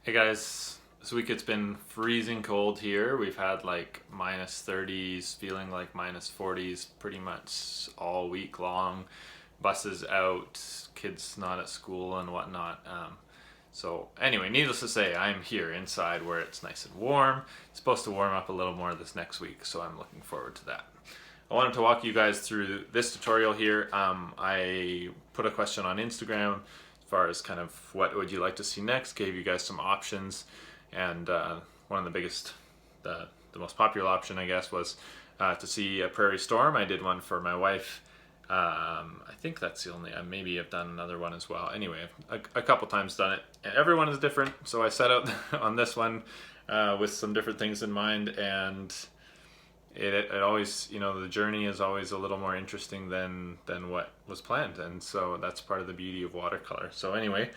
Hey guys, this week it's been freezing cold here. We've had like minus 30s, feeling like minus 40s pretty much all week long. Buses out, kids not at school and whatnot. So anyway, needless to say, I'm here inside where it's nice and warm. It's supposed to warm up a little more this next week, so I'm looking forward to that. I wanted to walk you guys through this tutorial here. I put a question on Instagram as far as kind of what would you like to see next, gave you guys some options, and one of the biggest, the most popular option I guess was to see a prairie storm. I did one for my wife. I think that's the only, maybe I've done another one as well. Anyway, a couple times done it. And everyone is different, so I set out on this one with some different things in mind, and it always, the journey is always a little more interesting than what was planned, and so that's part of the beauty of watercolor. So anyway,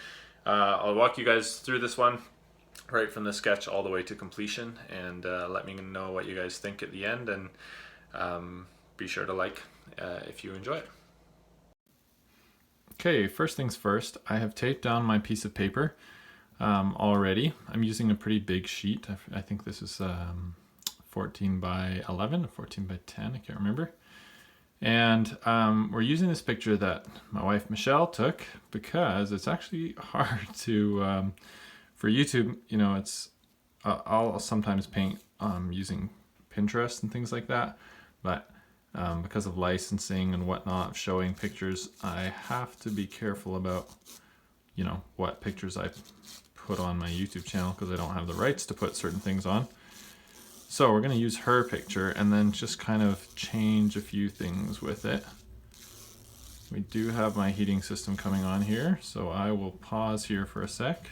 I'll walk you guys through this one right from the sketch all the way to completion, and let me know what you guys think at the end, and be sure to like if you enjoy it. Okay, first things first, I have taped down my piece of paper already. I'm using a pretty big sheet. I think this is 14 by 11 or 14 by 10, I can't remember. And we're using this picture that my wife Michelle took because it's actually hard to, for YouTube, I'll sometimes paint using Pinterest and things like that, but because of licensing and whatnot, showing pictures, I have to be careful about, what pictures I put on my YouTube channel because I don't have the rights to put certain things on. So we're going to use her picture and then just kind of change a few things with it. We do have my heating system coming on here, so I will pause here for a sec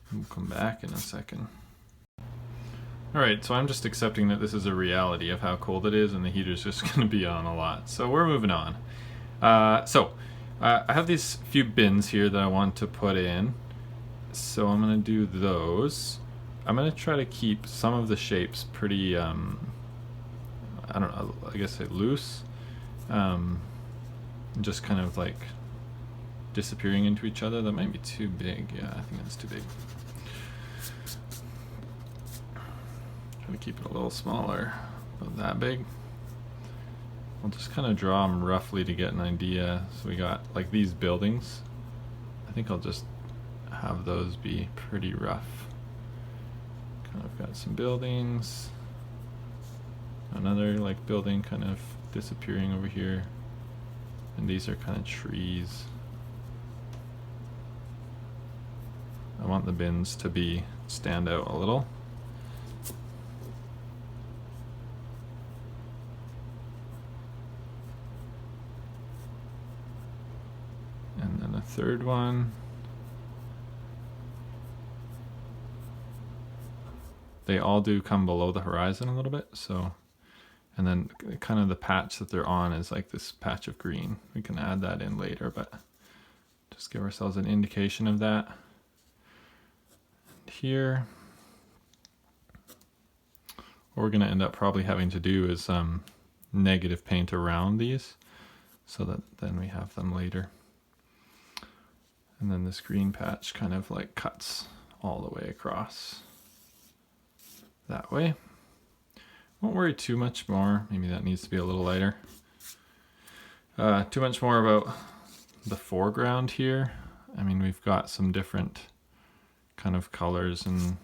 and we'll come back in a second. Alright, so I'm just accepting that this is a reality of how cold it is and the heater's just going to be on a lot. So we're moving on. I have these few bins here that I want to put in. So I'm going to do those. I'm going to try to keep some of the shapes pretty, I don't know, I guess loose. Just kind of like disappearing into each other. That might be too big. Yeah, I think that's too big. Try to keep it a little smaller, about that big. I'll just kind of draw them roughly to get an idea. So we got like these buildings. I think I'll just have those be pretty rough. I've got some buildings, another like building kind of disappearing over here, and these are kind of trees. I want the bins to stand out a little. And then a third one. They all do come below the horizon a little bit, so, and then kind of the patch that they're on is like this patch of green. We can add that in later, but just give ourselves an indication of that. And here, what we're gonna end up probably having to do is negative paint around these so that then we have them later. And then this green patch kind of like cuts all the way across. That way. Won't worry too much more. Maybe that needs to be a little lighter. Too much more about the foreground here. I mean, we've got some different kind of colors and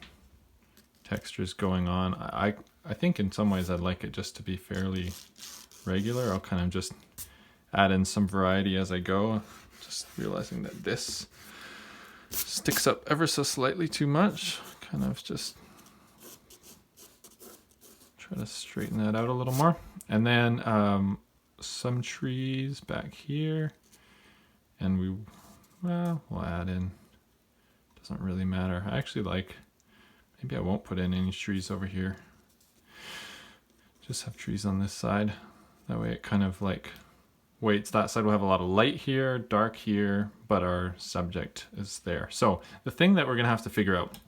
textures going on. I think in some ways I'd like it just to be fairly regular. I'll kind of just add in some variety as I go. Just realizing that this sticks up ever so slightly too much. Kind of just try to straighten that out a little more. And then some trees back here, and we'll add in, doesn't really matter. I actually like, maybe I won't put in any trees over here. Just have trees on this side. That way it kind of like weights. That side will have a lot of light here, dark here, but our subject is there. So the thing that we're gonna have to figure out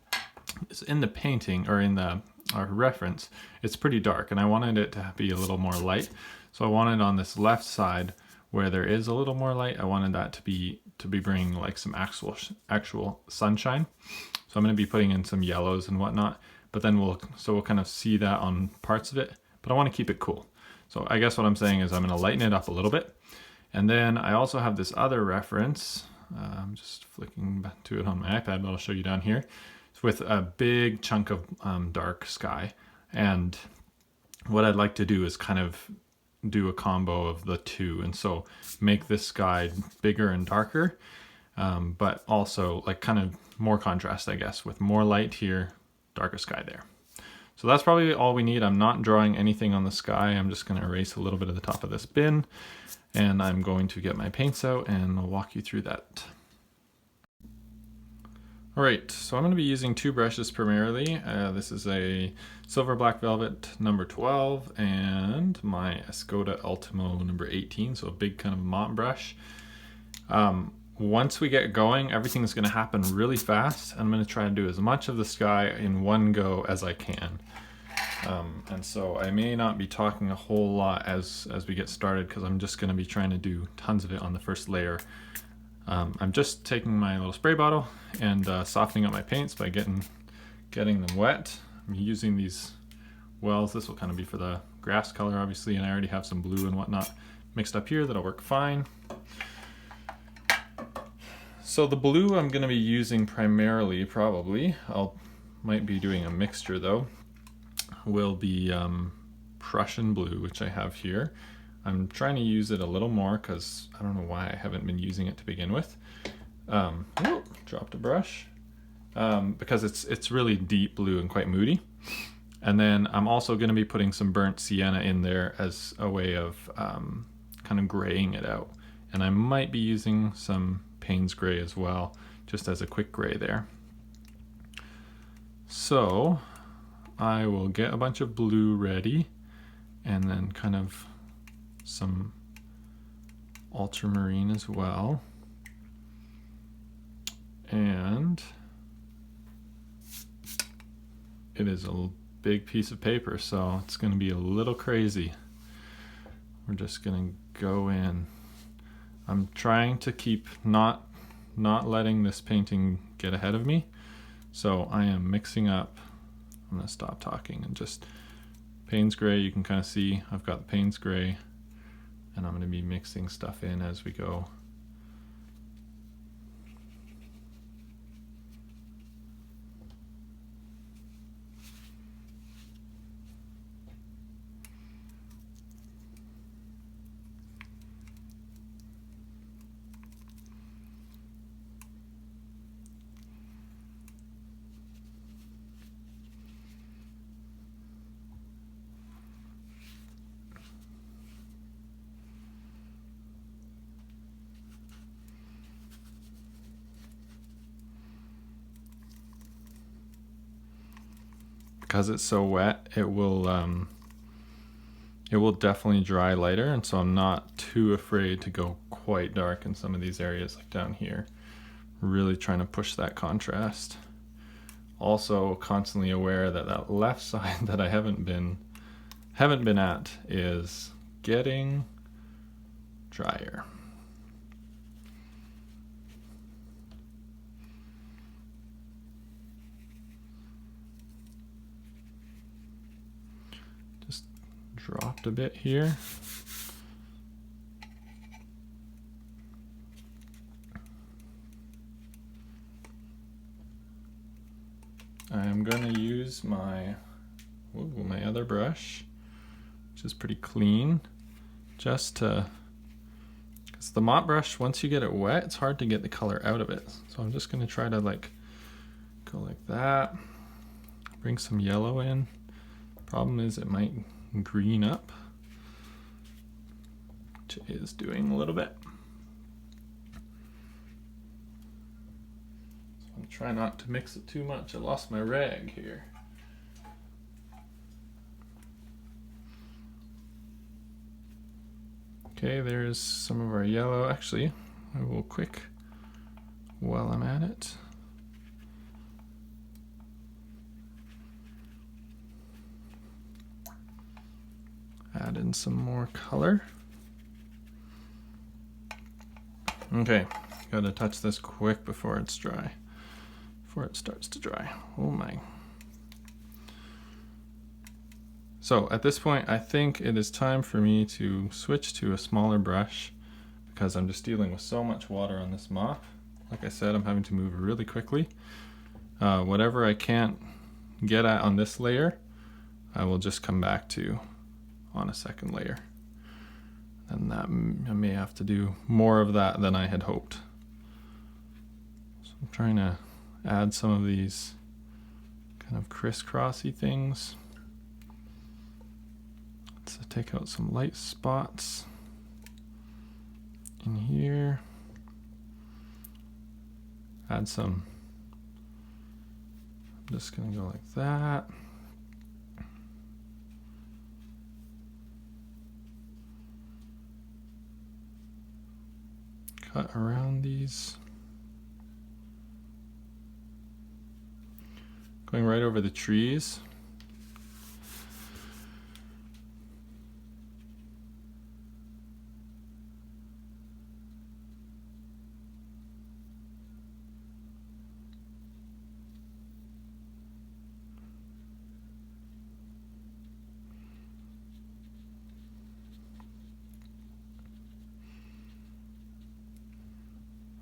is in the painting, or in our reference, it's pretty dark, and I wanted it to be a little more light. So I wanted on this left side where there is a little more light, I wanted that to be bringing like some actual sunshine. So I'm going to be putting in some yellows and whatnot, but then we'll kind of see that on parts of it, but I want to keep it cool. So I guess what I'm saying is I'm going to lighten it up a little bit. And then I also have this other reference. I'm just flicking back to it on my iPad, but I'll show you down here. It's with a big chunk of dark sky. And what I'd like to do is kind of do a combo of the two. And so make this sky bigger and darker, but also like kind of more contrast, I guess, with more light here, darker sky there. So that's probably all we need. I'm not drawing anything on the sky. I'm just going to erase a little bit of the top of this bin, and I'm going to get my paints out and I'll walk you through that. All right, so I'm going to be using two brushes primarily. This is a Silver Black Velvet number 12 and my Escoda Ultimo number 18, so a big kind of mop brush. Once we get going, everything's going to happen really fast. I'm going to try to do as much of the sky in one go as I can. And so I may not be talking a whole lot as we get started, because I'm just going to be trying to do tons of it on the first layer. I'm just taking my little spray bottle and softening up my paints by getting them wet. I'm using these wells. This will kind of be for the grass color, obviously, and I already have some blue and whatnot mixed up here that'll work fine. So the blue I'm going to be using primarily, probably, might be doing a mixture though, will be Prussian blue, which I have here. I'm trying to use it a little more because I don't know why I haven't been using it to begin with. Dropped a brush. Because it's really deep blue and quite moody. And then I'm also going to be putting some burnt sienna in there as a way of kind of graying it out. And I might be using some Payne's gray as well, just as a quick gray there. So I will get a bunch of blue ready, and then kind of some ultramarine as well. And it is a big piece of paper, so it's going to be a little crazy. We're just going to go in. I'm trying to keep not letting this painting get ahead of me. So I am mixing up. I'm going to stop talking and just Payne's gray. You can kind of see I've got the Payne's gray, and I'm going to be mixing stuff in as we go. Because it's so wet, it will definitely dry lighter, and so I'm not too afraid to go quite dark in some of these areas, like down here. Really trying to push that contrast. Also constantly aware that that left side that I haven't been at is getting drier. Dropped a bit here. I am going to use my other brush, which is pretty clean, just to, because the mop brush, once you get it wet, it's hard to get the color out of it. So I'm just going to try to like go like that, bring some yellow in. Problem is it might green up, which it is doing a little bit. So I'm trying not to mix it too much. I lost my rag here. Okay, there's some of our yellow. Actually, I will quick while I'm at it. Add in some more color. Okay, gotta touch this quick before it's dry, before it starts to dry. Oh my. So at this point, I think it is time for me to switch to a smaller brush because I'm just dealing with so much water on this mop. Like I said, I'm having to move really quickly. Whatever I can't get at on this layer, I will just come back to on a second layer. And that I may have to do more of that than I had hoped. So I'm trying to add some of these kind of crisscrossy things. Let's take out some light spots in here. Add some, I'm just gonna go like that. Cut around these. Going right over the trees.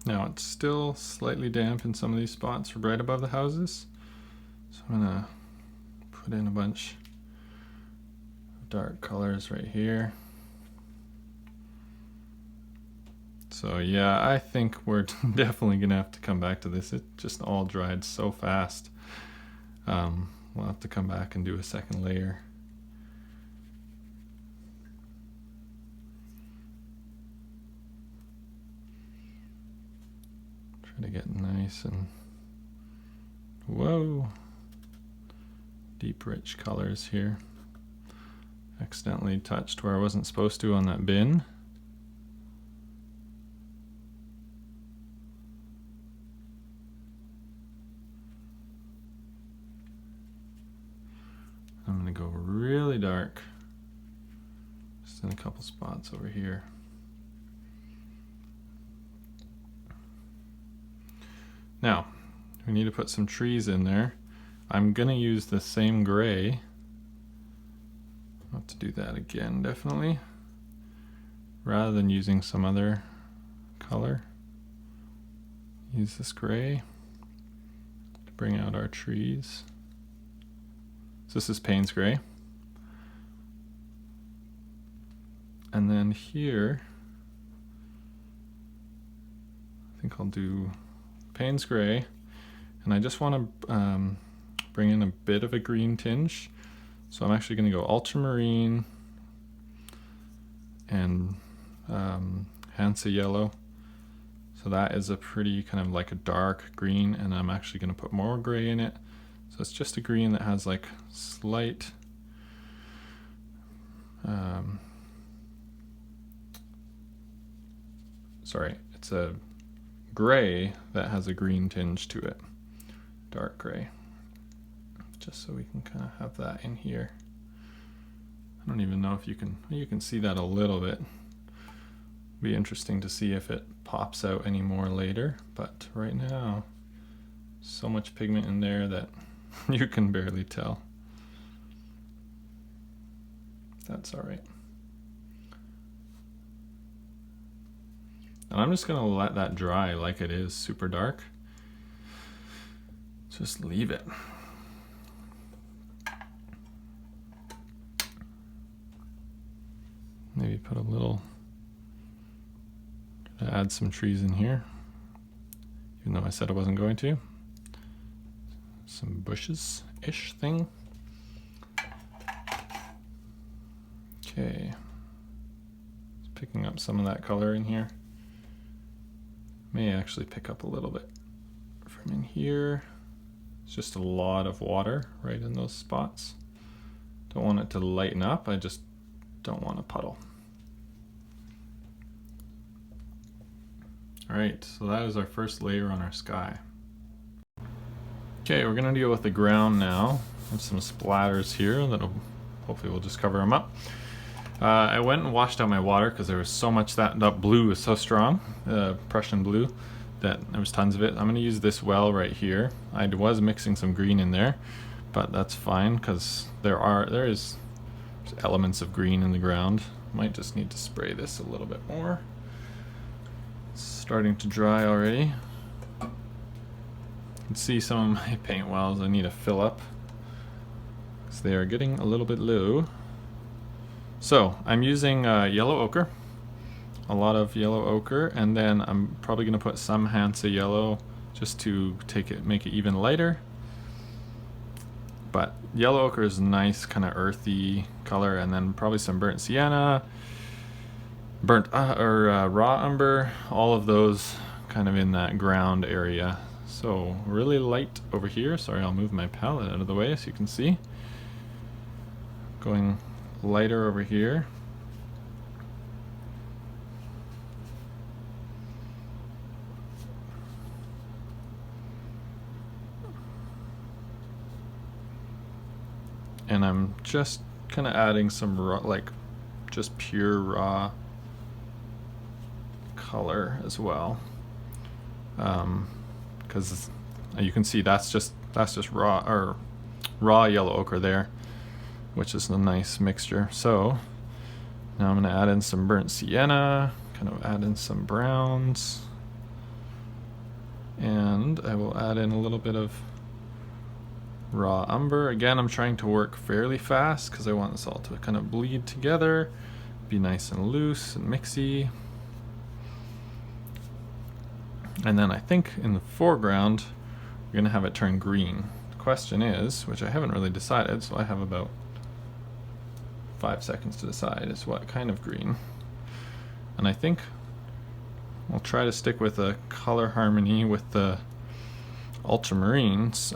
Now it's still slightly damp in some of these spots right above the houses. So I'm gonna put in a bunch of dark colors right here. So yeah, I think we're definitely gonna have to come back to this. It just all dried so fast. We'll have to come back and do a second layer. Try to get nice and, whoa, deep rich colors here. Accidentally touched where I wasn't supposed to on that bin. I'm gonna go really dark, just in a couple spots over here. Now, we need to put some trees in there. I'm gonna use the same gray. I'll have to do that again, definitely. Rather than using some other color, use this gray to bring out our trees. So this is Payne's gray. And then here, I think I'll do Payne's gray, and I just want to bring in a bit of a green tinge. So I'm actually going to go ultramarine and Hansa yellow. So that is a pretty kind of like a dark green, and I'm actually going to put more gray in it. So it's just a green that has like slight sorry, it's a gray that has a green tinge to it, dark gray, just so we can kind of have that in here. I don't even know if you can see that a little bit. Be interesting to see if it pops out any more later, but right now so much pigment in there that you can barely tell. That's all right. And I'm just gonna let that dry like it is, super dark. Just leave it. Maybe put a little, add some trees in here, even though I said I wasn't going to. Some bushes-ish thing. Okay. Just picking up some of that color in here. May actually pick up a little bit from in here. It's just a lot of water right in those spots. Don't want it to lighten up, I just don't want a puddle. Alright, so that is our first layer on our sky. Okay, we're going to deal with the ground now. I have some splatters here that'll hopefully we'll just cover them up. I went and washed out my water because there was so much that blue is so strong, Prussian blue, that there was tons of it. I'm going to use this well right here. I was mixing some green in there, but that's fine because there is elements of green in the ground. Might just need to spray this a little bit more. It's starting to dry already. You can see some of my paint wells I need to fill up because they are getting a little bit low. So I'm using yellow ochre, a lot of yellow ochre, and then I'm probably going to put some Hansa yellow just to make it even lighter. But yellow ochre is a nice kind of earthy color, and then probably some burnt sienna, raw umber, all of those kind of in that ground area. So really light over here. Sorry, I'll move my palette out of the way so you can see. Going lighter over here. And I'm just kind of adding some raw, like just pure raw color as well, because you can see that's just raw yellow ochre there, which is a nice mixture. So now I'm going to add in some burnt sienna, kind of add in some browns, and I will add in a little bit of raw umber. Again, I'm trying to work fairly fast because I want this all to kind of bleed together, be nice and loose and mixy. And then I think in the foreground we're going to have it turn green. The question is, which I haven't really decided, so I have about 5 seconds to decide, is what kind of green. And I think I'll try to stick with a color harmony with the ultramarines,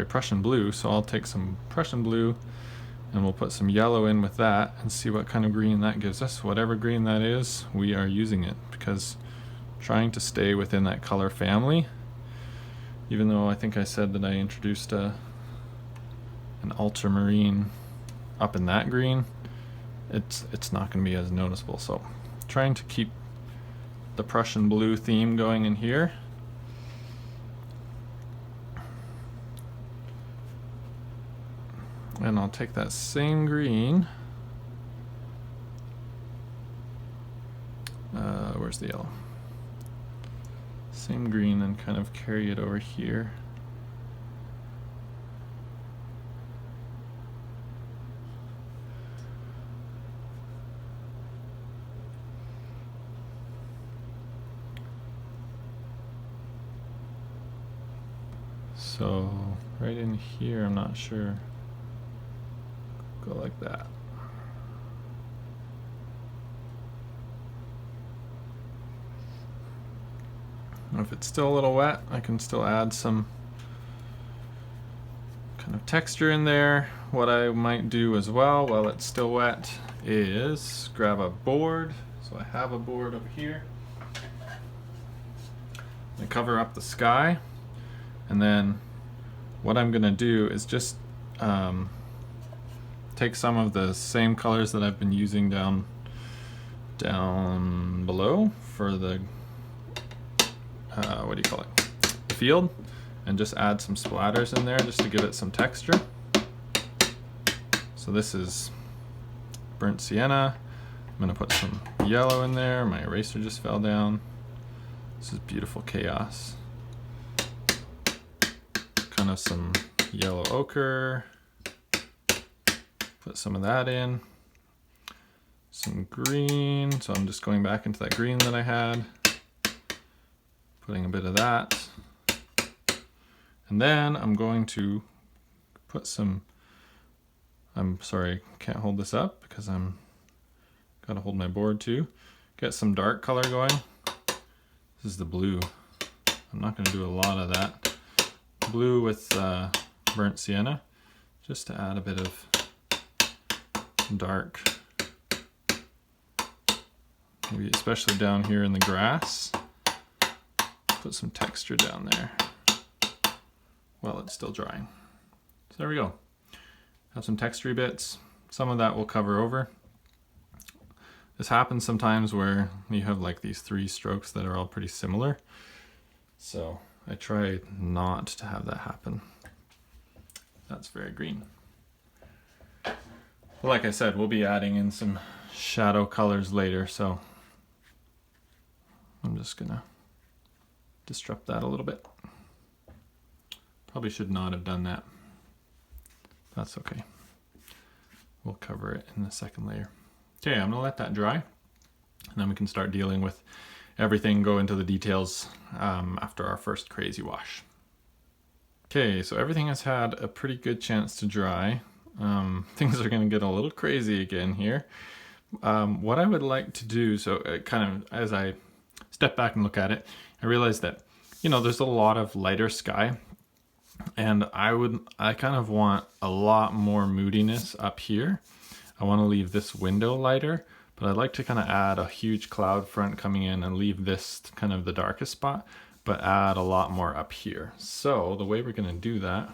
Prussian blue. So I'll take some Prussian blue and we'll put some yellow in with that and see what kind of green that gives us. Whatever green that is, we are using it, because trying to stay within that color family, even though I think I said that I introduced an ultramarine up in that green, it's not going to be as noticeable. So trying to keep the Prussian blue theme going in here. And I'll take that same green. Where's the yellow? Same green, and kind of carry it over here. So right in here, I'm not sure. Go like that. If it's still a little wet, I can still add some kind of texture in there. What I might do as well while it's still wet is grab a board. So I have a board over here. I cover up the sky, and then what I'm gonna do is just take some of the same colors that I've been using down below for the the field, and just add some splatters in there just to give it some texture. So this is burnt sienna. I'm gonna put some yellow in there. My eraser just fell down. This is beautiful chaos. Kind of some yellow ochre. Put some of that in. Some green. So I'm just going back into that green that I had. Putting a bit of that. And then I'm going to put some, I'm sorry, can't hold this up because I'm gotta hold my board too. Get some dark color going. This is the blue. I'm not gonna do a lot of that. Blue with burnt sienna, just to add a bit of dark, maybe especially down here in the grass. Put some texture down there while it's still drying. So there we go. Have some textury bits. Some of that will cover over. This happens sometimes where you have like these 3 strokes that are all pretty similar. So I try not to have that happen. That's very green. But like I said, we'll be adding in some shadow colors later, so I'm just gonna disrupt that a little bit. Probably should not have done that. That's okay. We'll cover it in the second layer. Okay, I'm gonna let that dry, and then we can start dealing with everything, go into the details after our first crazy wash. Okay, so everything has had a pretty good chance to dry. Things are gonna get a little crazy again here. What I would like to do, so kind of as I step back and look at it, I realize that, you know, there's a lot of lighter sky, and I kind of want a lot more moodiness up here. I want to leave this window lighter, but I'd like to kind of add a huge cloud front coming in and leave this kind of the darkest spot, but add a lot more up here. So the way we're going to do that,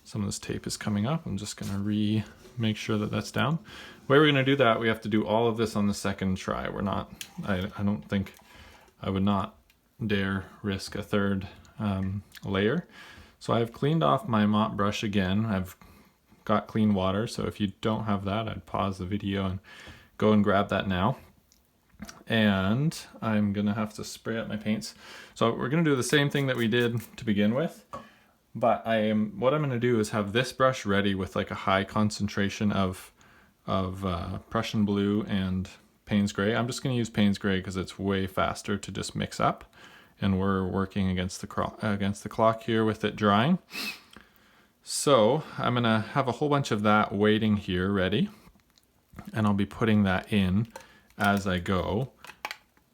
some of this tape is coming up. I'm just going to make sure that that's down. The way we're going to do that, we have to do all of this on the second try. I don't think I would not dare risk a third layer. So I've cleaned off my mop brush again. I've got clean water, so if you don't have that, I'd pause the video and go and grab that now. And I'm gonna have to spray out my paints. So we're gonna do the same thing that we did to begin with, but what I'm gonna do is have this brush ready with like a high concentration of Prussian blue and Payne's Gray. I'm just gonna use Payne's Gray because it's way faster to just mix up, and we're working against the clock here with it drying. So I'm gonna have a whole bunch of that waiting here ready, and I'll be putting that in as I go.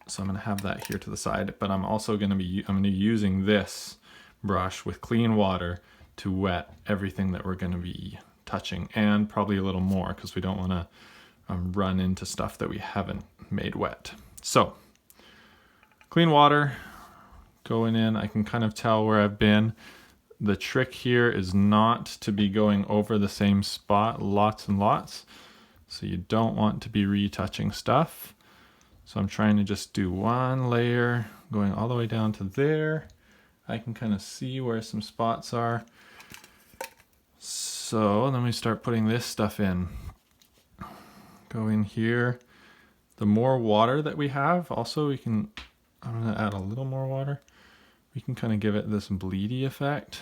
So I'm gonna have that here to the side, but I'm also gonna be using this brush with clean water to wet everything that we're gonna be touching, and probably a little more because we don't wanna run into stuff that we haven't made wet. So clean water going in. I can kind of tell where I've been. The trick here is not to be going over the same spot lots and lots. So you don't want to be retouching stuff. So I'm trying to just do one layer going all the way down to there. I can kind of see where some spots are. So then we start putting this stuff in. Go in here. The more water that we have, also I'm gonna add a little more water. We can kind of give it this bleedy effect.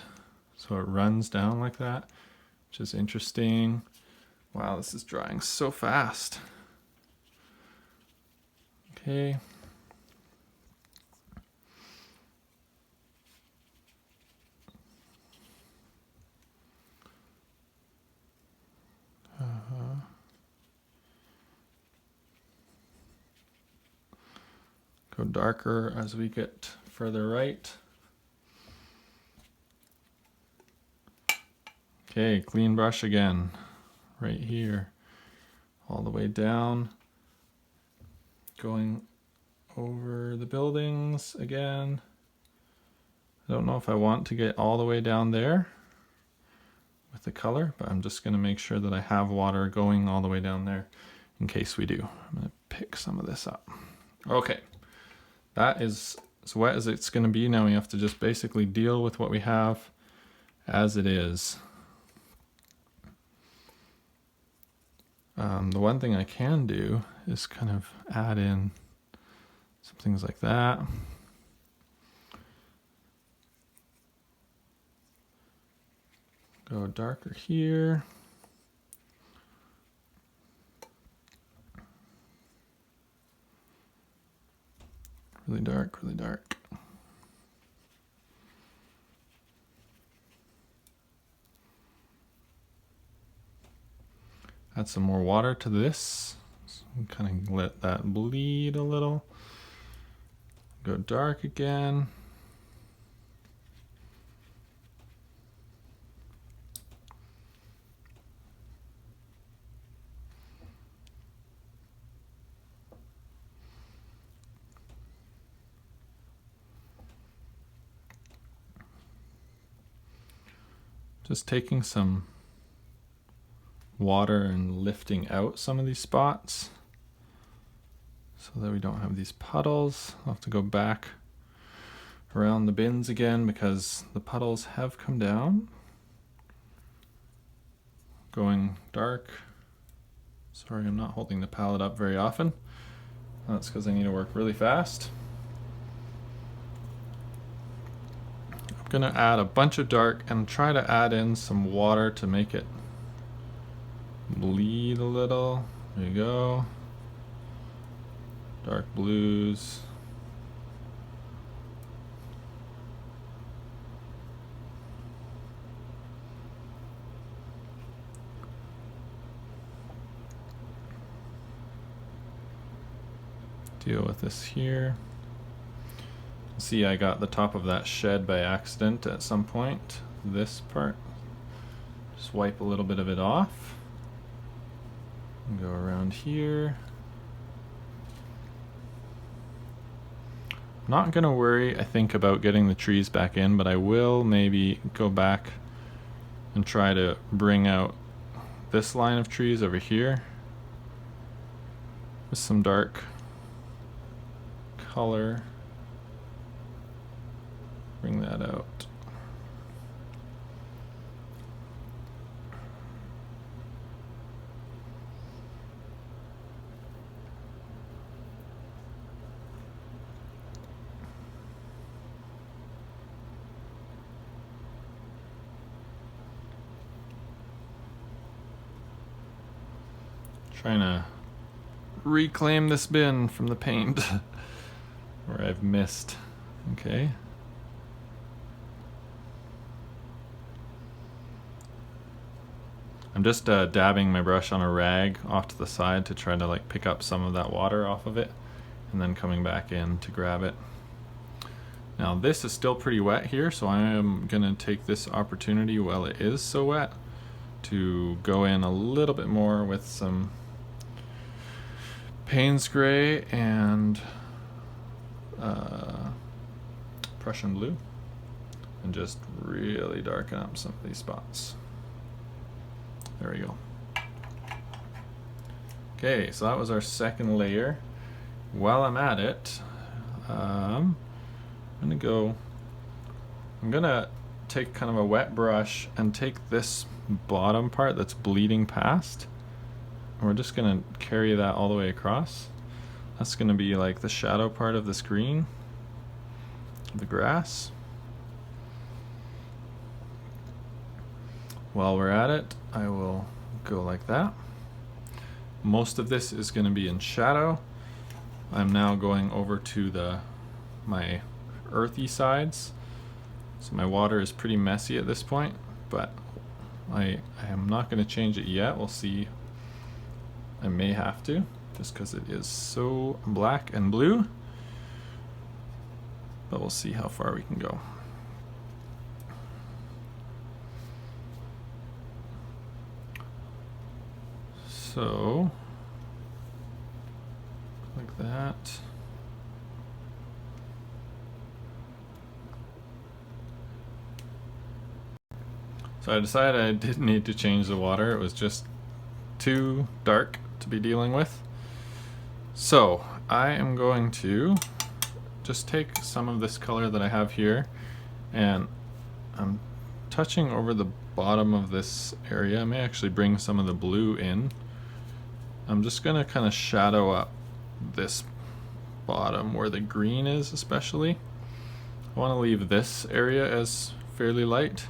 So it runs down like that, which is interesting. Wow, this is drying so fast. Okay. Go darker as we get further right. Okay, clean brush again, right here, all the way down, going over the buildings again. I don't know if I want to get all the way down there with the color, but I'm just going to make sure that I have water going all the way down there in case we do. I'm going to pick some of this up. Okay, that is as wet as it's going to be. Now we have to just basically deal with what we have as it is. The one thing I can do is kind of add in some things like that. Go darker here. Really dark, really dark. Add some more water to this. So kind of let that bleed a little. Go dark again. Just taking some water and lifting out some of these spots so that we don't have these puddles. I'll have to go back around the bins again because the puddles have come down. Going dark. Sorry, I'm not holding the palette up very often. That's because I need to work really fast. I'm gonna add a bunch of dark and try to add in some water to make it bleed a little. There you go. Dark blues. Deal with this here. See, I got the top of that shed by accident at some point. This part. Just wipe a little bit of it off. And go around here. I'm not gonna worry, I think, about getting the trees back in, but I will maybe go back and try to bring out this line of trees over here with some dark color. Bring that out. Trying to reclaim this bin from the paint where I've missed. Okay. I'm just dabbing my brush on a rag off to the side to try to like pick up some of that water off of it and then coming back in to grab it. Now this is still pretty wet here, so I am gonna take this opportunity while it is so wet to go in a little bit more with some Payne's Gray and Prussian blue and just really darken up some of these spots. There we go. Okay, so that was our second layer. While I'm at it, I'm gonna take kind of a wet brush and take this bottom part that's bleeding past, and we're just gonna carry that all the way across. That's gonna be like the shadow part of this green, the grass. While we're at it, I will go like that. Most of this is going to be in shadow. I'm now going over to my earthy sides. So my water is pretty messy at this point, but I am not going to change it yet. We'll see. I may have to, just because it is so black and blue. But we'll see how far we can go. So, like that. So I decided I didn't need to change the water. It was just too dark to be dealing with. So I am going to just take some of this color that I have here, and I'm touching over the bottom of this area. I may actually bring some of the blue in. I'm just gonna kind of shadow up this bottom where the green is especially. I want to leave this area as fairly light,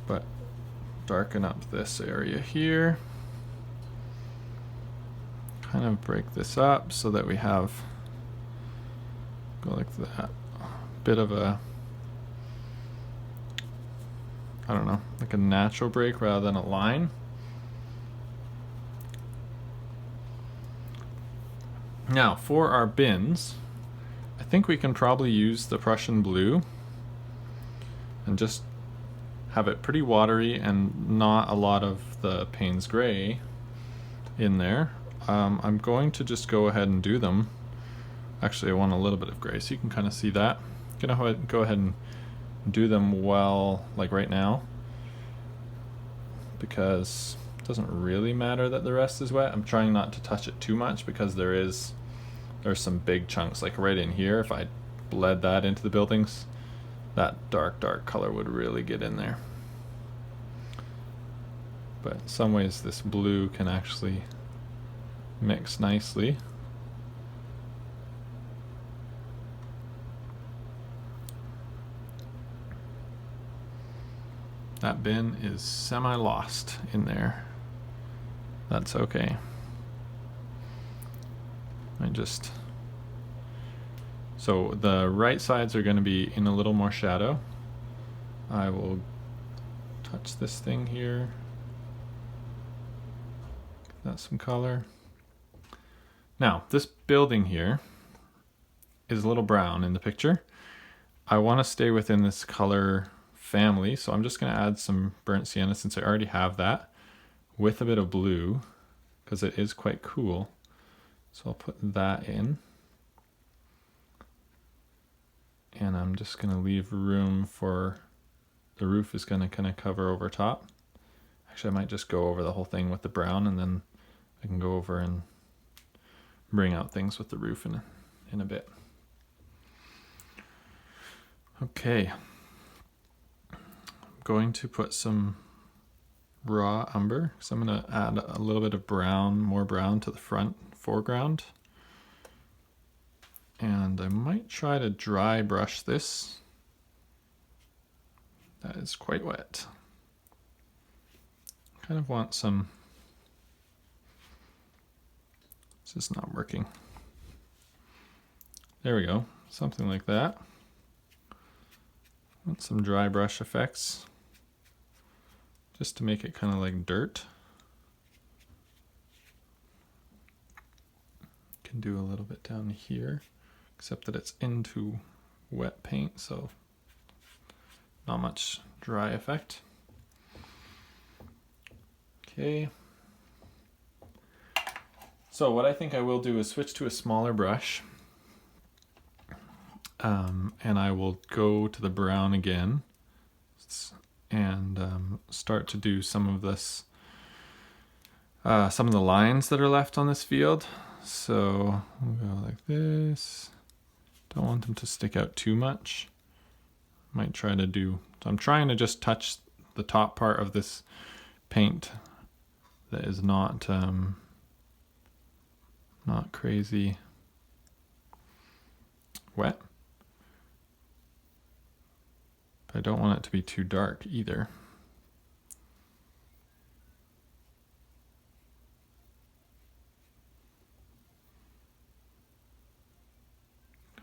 but darken up this area here. Kind of break this up so that we have, go like that, bit of a, I don't know, like a natural break rather than a line. Now for our bins, I think we can probably use the Prussian blue and just have it pretty watery and not a lot of the Payne's Gray in there. I'm going to just go ahead and do them. Actually, I want a little bit of gray, so you can kind of see that. I'm gonna go ahead and do them well, like right now, because it doesn't really matter that the rest is wet. I'm trying not to touch it too much because there's some big chunks, like right in here. If I bled that into the buildings, that dark color would really get in there. But in some ways this blue can actually mix nicely. That bin is semi-lost in there. That's okay. So the right sides are going to be in a little more shadow. I will touch this thing here. Give that some color. Now, this building here is a little brown in the picture. I want to stay within this color family, so I'm just going to add some burnt sienna since I already have that with a bit of blue because it is quite cool. So I'll put that in. And I'm just going to leave room for the roof is going to kind of cover over top. Actually, I might just go over the whole thing with the brown and then I can go over and bring out things with the roof in a bit. Okay. I'm going to put some raw umber because I'm going to add a little bit of brown, more brown to the front foreground. And I might try to dry brush this. That is quite wet. Kind of want some, this is not working. There we go, something like that. Want some dry brush effects, just to make it kind of like dirt. Can do a little bit down here, except that it's into wet paint, so not much dry effect. Okay. So what I think I will do is switch to a smaller brush. And I will go to the brown again and start to do some of this, some of the lines that are left on this field. So we'll go like this. Don't want them to stick out too much. Might try to do, so I'm trying to just touch the top part of this paint that is not crazy wet. But I don't want it to be too dark either.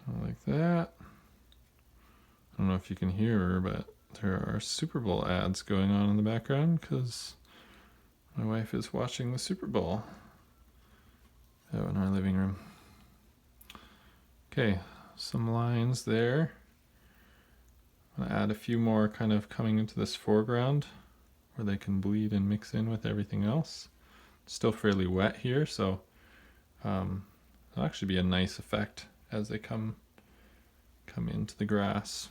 Kind of like that. I don't know if you can hear her, but there are Super Bowl ads going on in the background because my wife is watching the Super Bowl out in our living room. Okay, some lines there. I'm going to add a few more kind of coming into this foreground where they can bleed and mix in with everything else. It's still fairly wet here, so it'll actually be a nice effect as they come into the grass.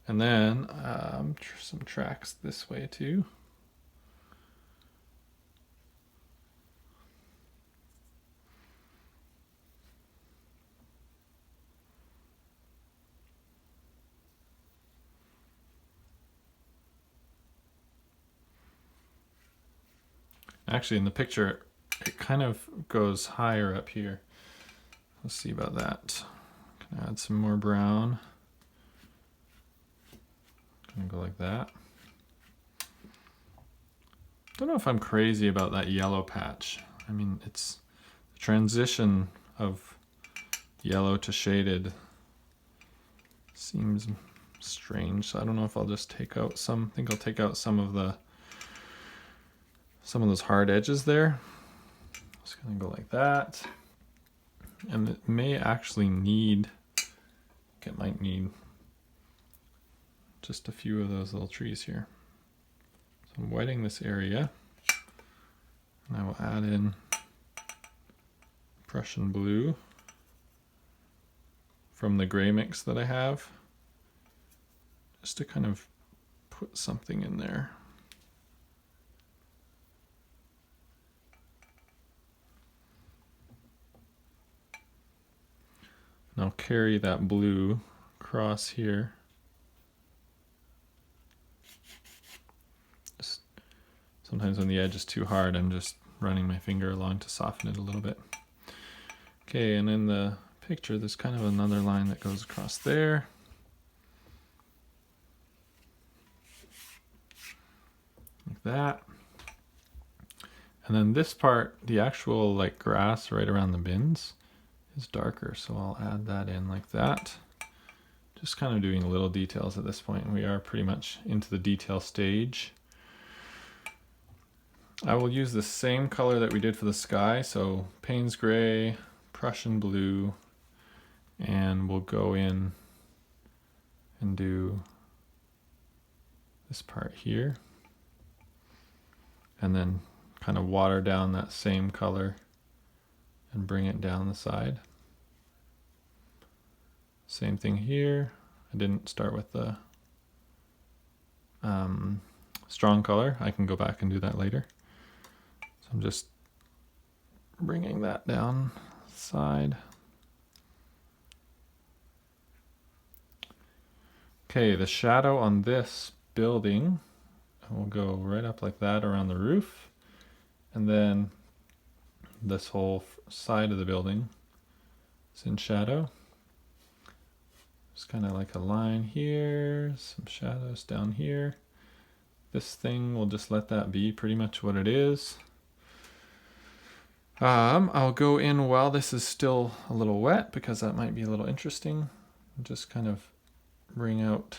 And then some tracks this way too. Actually, in the picture, it kind of goes higher up here. Let's see about that. Can add some more brown. Gonna go like that. Don't know if I'm crazy about that yellow patch. I mean, it's the transition of yellow to shaded seems strange. So I don't know if I'll just take out some. I think I'll take out some of those hard edges there. Just gonna go like that. And it may actually need, it might need just a few of those little trees here. So I'm whiting this area, and I will add in Prussian blue from the gray mix that I have, just to kind of put something in there. And I'll carry that blue across here. Just sometimes when the edge is too hard, I'm just running my finger along to soften it a little bit. Okay, and in the picture, there's kind of another line that goes across there. Like that. And then this part, the actual like grass right around the bins is darker, so I'll add that in like that. Just kind of doing little details at this point. We are pretty much into the detail stage. I will use the same color that we did for the sky, so Payne's Gray, Prussian Blue, and we'll go in and do this part here. And then kind of water down that same color and bring it down the side. Same thing here. I didn't start with the strong color. I can go back and do that later. So I'm just bringing that down the side. Okay, the shadow on this building will go right up like that around the roof. And then this whole side of the building is in shadow. Just kind of like a line here, some shadows down here. This thing, we'll just let that be pretty much what it is. I'll go in while this is still a little wet because that might be a little interesting. Just kind of bring out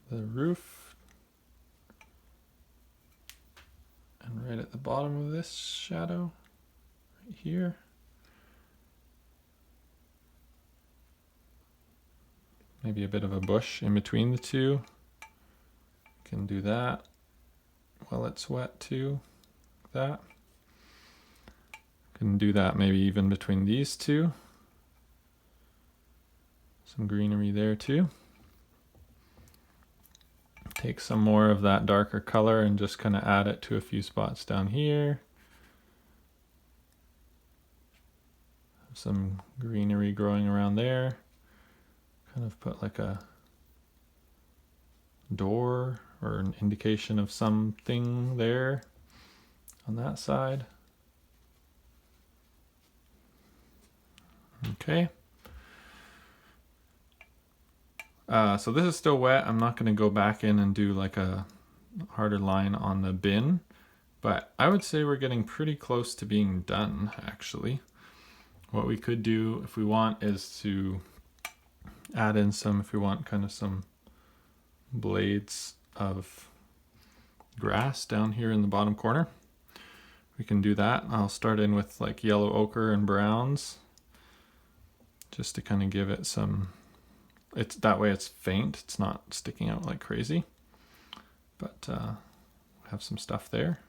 the roof. And right at the bottom of this shadow, right here. Maybe a bit of a bush in between the two. Can do that while it's wet too, like that. Can do that maybe even between these two. Some greenery there too. Take some more of that darker color and just kind of add it to a few spots down here. Some greenery growing around there. Kind of put like a door or an indication of something there on that side. Okay. So this is still wet. I'm not going to go back in and do like a harder line on the bin, but I would say we're getting pretty close to being done actually. What we could do if we want is to add in some, if we want kind of some blades of grass down here in the bottom corner. We can do that. I'll start in with like yellow ochre and browns just to kind of give it some, it's that way it's faint, it's not sticking out like crazy, but have some stuff there.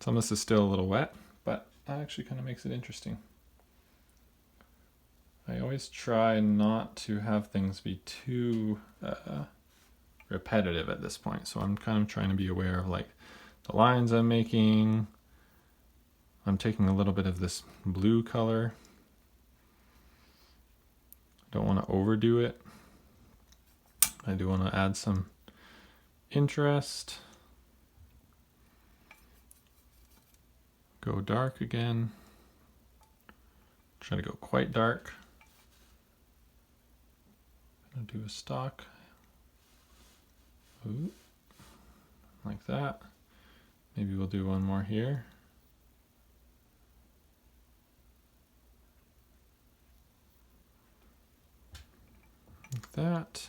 Some of this is still a little wet, but that actually kind of makes it interesting. I always try not to have things be too repetitive at this point, so I'm kind of trying to be aware of like the lines I'm making. I'm taking a little bit of this blue color. Don't want to overdo it. I do want to add some interest. Go dark again. Try to go quite dark. Gonna do a stalk. Ooh. Like that. Maybe we'll do one more here. Like that.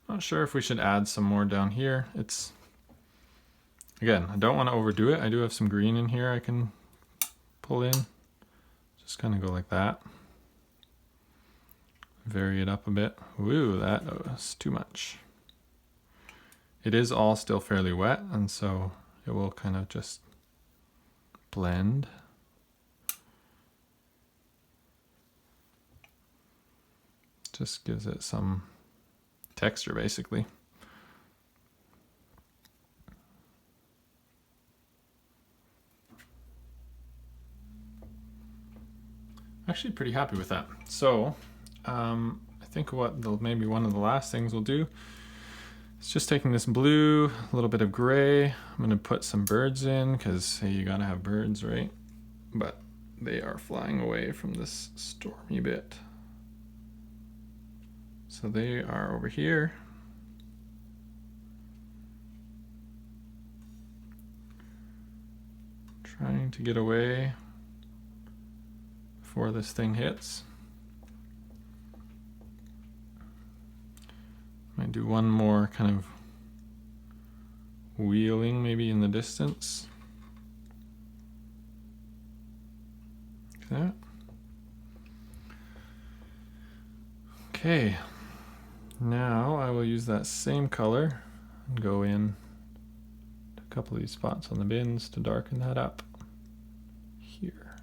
Not sure if we should add some more down here. It's, again, I don't want to overdo it. I do have some green in here I can pull in. Just kind of go like that. Vary it up a bit. Ooh, that was too much. It is all still fairly wet, and so it will kind of just blend. Just gives it some texture, basically. Actually pretty happy with that. So I think maybe one of the last things we'll do is just taking this blue, a little bit of gray. I'm going to put some birds in because, hey, you gotta have birds, right? But they are flying away from this stormy bit. So they are over here. Trying to get away before this thing hits. Might do one more kind of wheeling maybe in the distance. Like that. Okay, now I will use that same color and go in to a couple of these spots on the bins to darken that up. Here.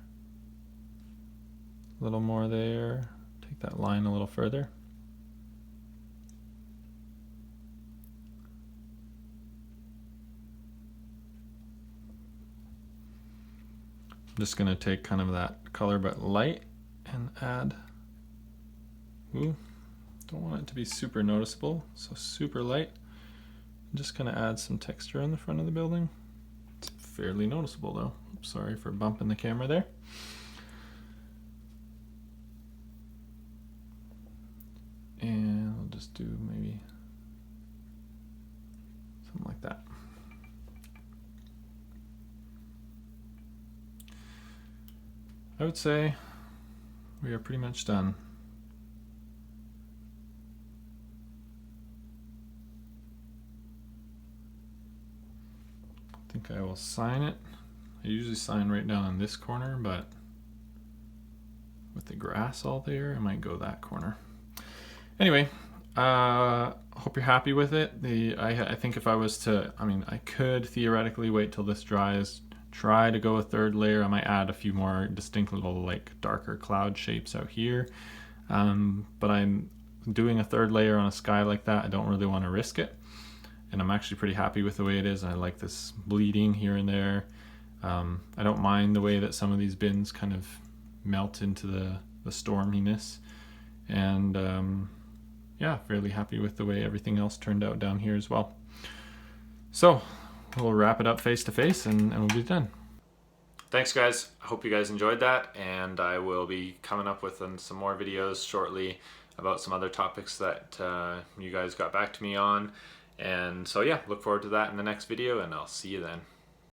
A little more there. Take that line a little further. I'm just going to take kind of that color but light and add, ooh, don't want it to be super noticeable, so super light. I'm just going to add some texture on the front of the building. It's fairly noticeable though. Sorry for bumping the camera there. And I'll just do maybe something like that. I would say we are pretty much done. I think I will sign it. I usually sign right down in this corner, but with the grass all there, I might go that corner. Anyway, hope you're happy with it. I think if I was to, I could theoretically wait till this dries, try to go a third layer. I might add a few more distinct little like darker cloud shapes out here. But I'm doing a third layer on a sky like that. I don't really want to risk it. And I'm actually pretty happy with the way it is. I like this bleeding here and there. I don't mind the way that some of these bins kind of melt into the storminess. And yeah, fairly happy with the way everything else turned out down here as well. So we'll wrap it up face to face and we'll be done. Thanks guys, I hope you guys enjoyed that, and I will be coming up with some more videos shortly about some other topics that you guys got back to me on. And so yeah, look forward to that in the next video, and I'll see you then.